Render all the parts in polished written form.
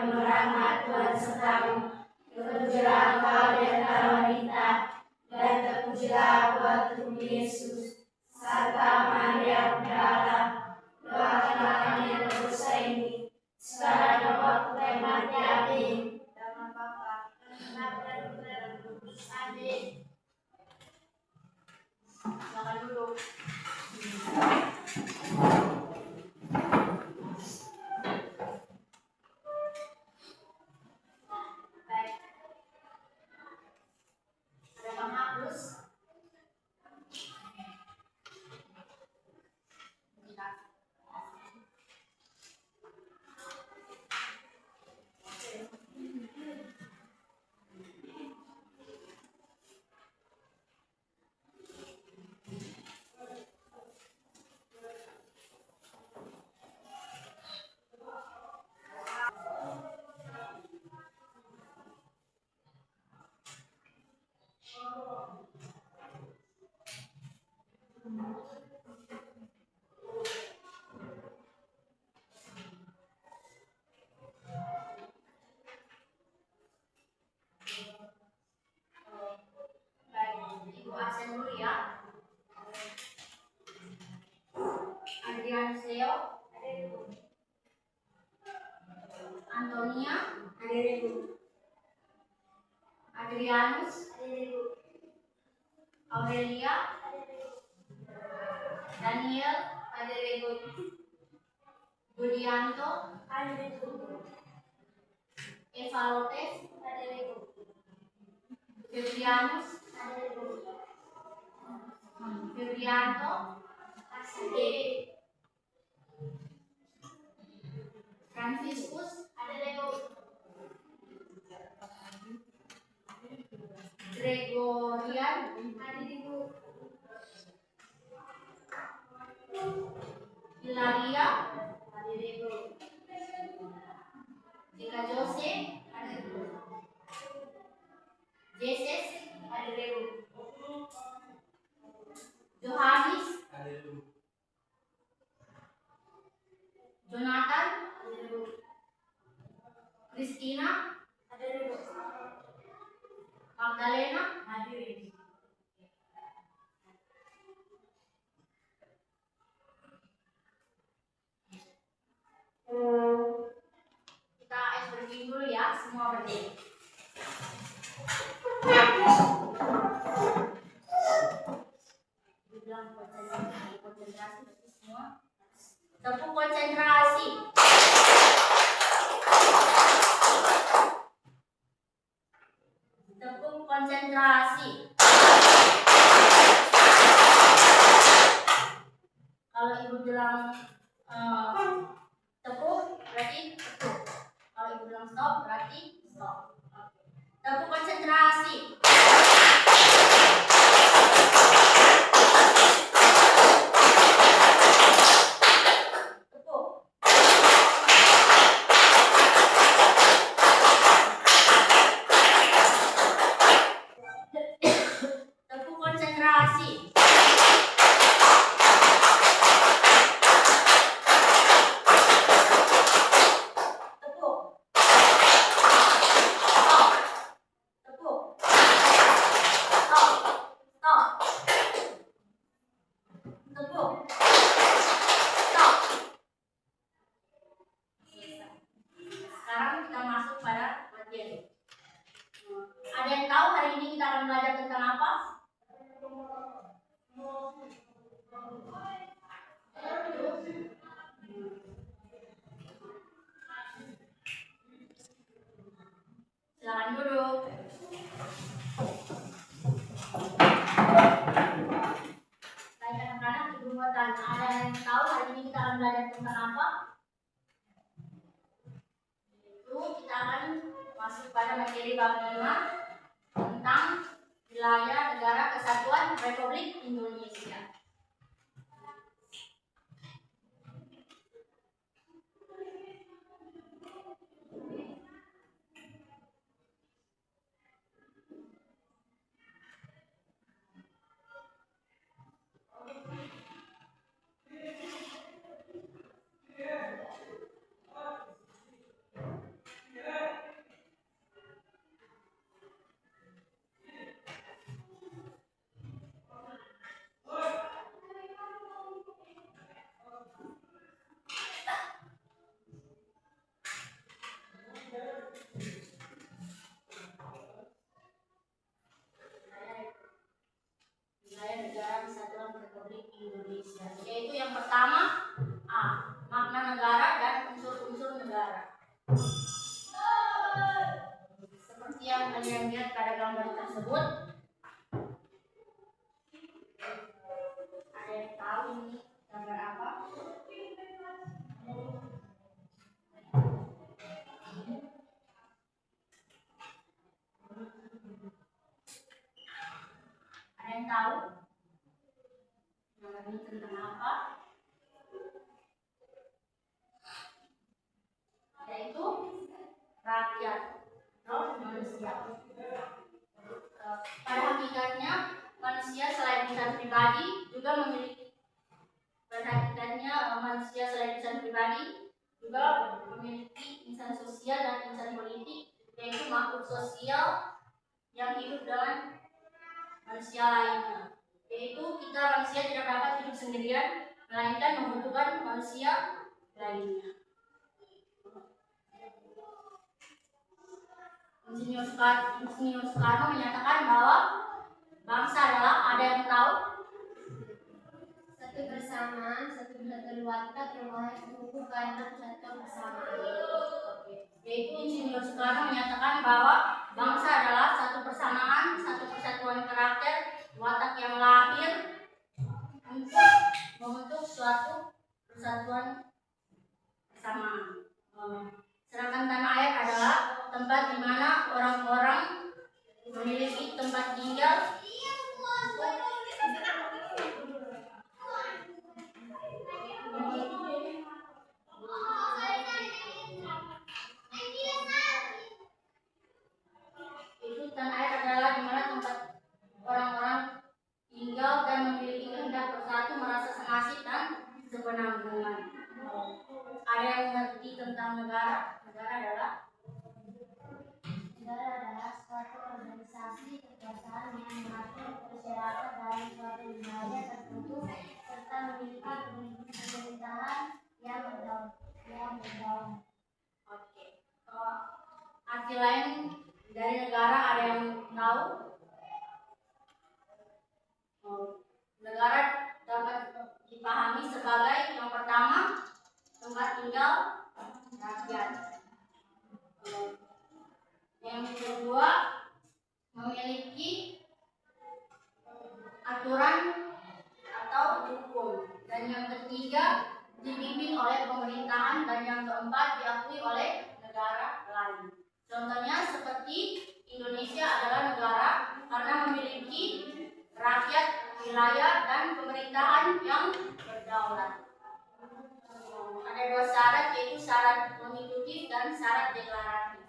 penuh rahmat, Tuhan sertamu. Terpujilah engkau di antara wanita, dan terpujilah buah tubuh Yesus. Santa Maria, Bunda Allah, doakanlah kami yang berdosa ini, sekarang dan waktu kematian kami. Dalam Bapa, Anak, dan Roh Kudus. Amin. Silakan duduk. Baik. Ada Bang Agus. Ibu absen dulu ya. Adrian Seo, Antonia, Adrianus, Aurelia, Daniel, Budianto, Eva Lopez, Febrianus, Febrianto, Franciscus, Gregorian, Hilaria, Jika Jose, Jesus, Johannes, Jonathan, Christina, Magdalena, kita berdiri dulu ya, semua berdiri. Bilang konsentrasi semua. Tepuk konsentrasi. Tepuk konsentrasi. Kalau ibu bilang tepuk, berarti tepuk. Kalau ibu bilang stop, berarti stop. Tepuk konsentrasi. Tepuk konsentrasi. Ada yang tahu hari ini kita akan belajar tentang apa? Silakan duduk. Baik anak-anak, ibu mau tanya, ada yang tahu hari ini kita akan belajar tentang apa? Itu kita akan masuk pada materi bab 5 tentang wilayah negara kesatuan Republik Indonesia. Seperti yang kalian lihat pada gambar tersebut, ada yang tahu ini gambar apa? Ada yang tahu gambar ini tentang apa? Yaitu rakyat atau manusia. Pada hakikatnya manusia selain insan pribadi juga memiliki insan sosial dan insan politik, yaitu makhluk sosial yang hidup dengan manusia lainnya. Yaitu kita manusia tidak dapat hidup sendirian, melainkan membutuhkan manusia lainnya. Insinyur Soekarno menyatakan bahwa bangsa adalah, ada yang tahu? Satu bersamaan, satu kesatuan watak yang mengukuh karena kesatuan bersamaan. Yaitu Insinyur Soekarno menyatakan bahwa bangsa adalah satu persamaan, satu persatuan karakter, watak yang lahir untuk membentuk suatu persatuan bersamaan. Sedangkan tanah air adalah tempat di mana orang-orang memiliki tempat tinggal tanah air adalah di mana tempat orang-orang tinggal dan memiliki kehendak bersatu, merasa senasib dan sepenanggungan. Ada yang mengerti tentang negara? Negara adalah suatu organisasi kekuasaan yang mengatur masyarakat dalam suatu wilayah tertentu serta memiliki pemerintahan yang berdaulat. Oke. Arti lain dari negara ada yang tahu? Negara dapat dipahami sebagai yang pertama tempat tinggal rakyat. Yang kedua memiliki aturan atau hukum, dan yang ketiga dipimpin oleh pemerintahan, dan yang keempat diakui oleh negara lain. Contohnya seperti Indonesia adalah negara karena memiliki rakyat, wilayah, dan pemerintahan yang berdaulat. Ada dua syarat, yaitu syarat konstitutif dan syarat deklaratif.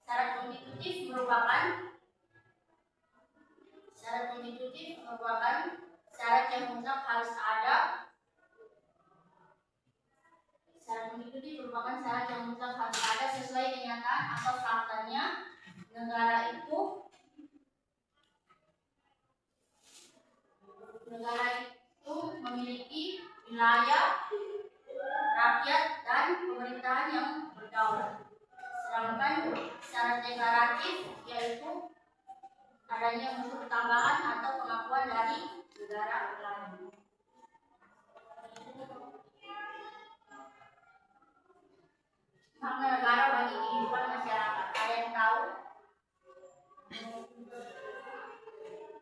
Syarat konstitutif merupakan syarat yang mutlak harus ada. Syarat konstitutif merupakan syarat yang mutlak harus ada sesuai kenyataan atau faktanya. Negara itu memiliki wilayah, rakyat, dan pemerintahan yang berdaulat. Sedangkan syarat deklaratif yaitu adanya unsur tambahan atau pengakuan dari negara lain. Makna negara bagi kehidupan masyarakat, ada yang tahu?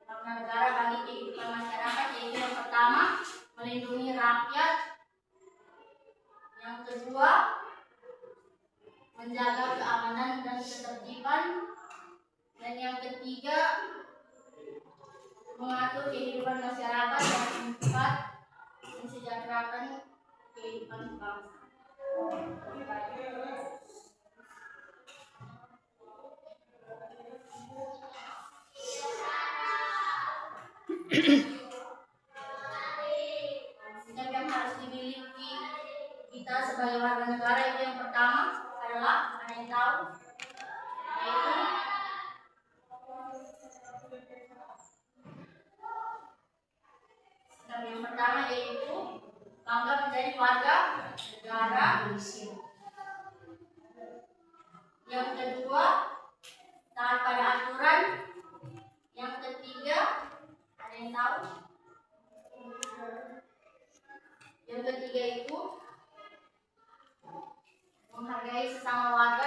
Makna negara bagi kehidupan masyarakat yaitu yang pertama melindungi rakyat, yang kedua menjaga keamanan dan ketertiban, dan yang ketiga mengatur kehidupan masyarakat, dan keempat mensejahterakan kehidupan bangsa. Sikap yang harus dimiliki kita sebagai warga negara itu yang pertama adalah, ada yang tahu? Yaitu sikap yang pertama yaitu bangga menjadi warga negara. Yang kedua taat pada aturan. Yang ketiga ada yang tahu? Yang ketiga itu menghargai sesama warga.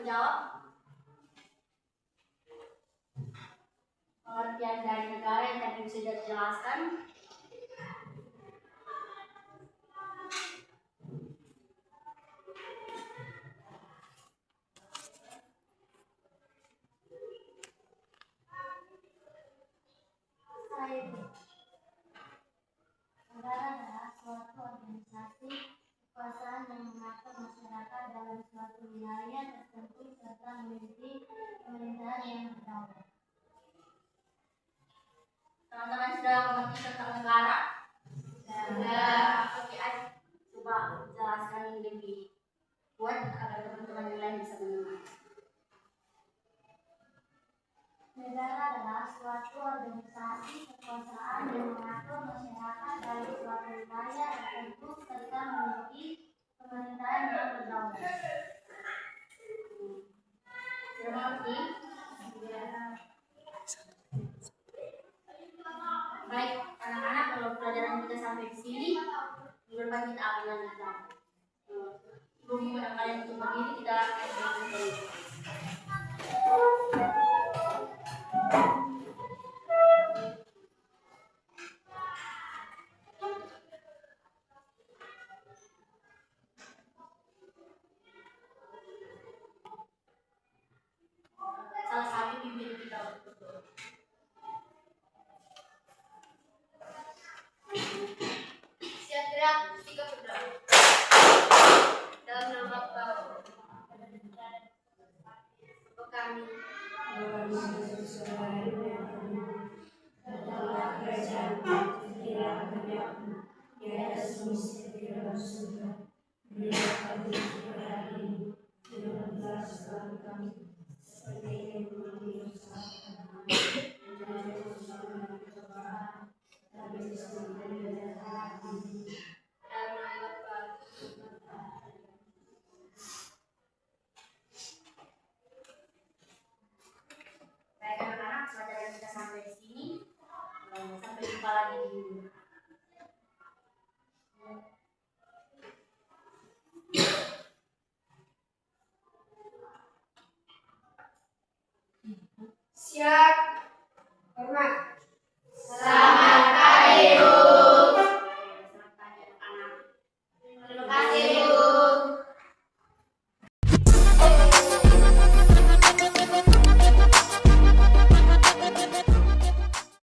menjawab? Pengertian dari negara yang tadi sudah dijelaskan. Negara adalah suatu organisasi kekuasaan yang mengatur masyarakat dalam suatu wilayah tertentu serta memiliki pemerintahan yang berdaulat. Teman-teman sudah mengerti tentang negara? Sudah. Oke, coba jelaskan lebih kuat agar teman-teman yang lain bisa mengerti. Negara adalah suatu organisasi kekuasaan yang mengatur masyarakat dalam suatu wilayah tertentu serta memiliki pemerintahan yang berdaulat. Sudah mengerti? Baik, anak-anak, kalau pelajaran kita sampai di sini, minggu depan kita akan lanjutkan. Sebelum kalian untuk berdiri, kita akan salah satu pimpinan kita. Siap gerak, sikap bergerak. Dalam nama Bapa kami. Adalah kerajaan kiranya di atas bumi seperti dalam surga. Berilah kami hari ini dan ampunilah kesalahan kami seperti yang kami dosakan kami. Dan jangan kami cobaan, tapi selamatkan dari jahat. Amin. Baik anak-anak, pelajaran kita sampai di sini. Sampai jumpa lagi di siap.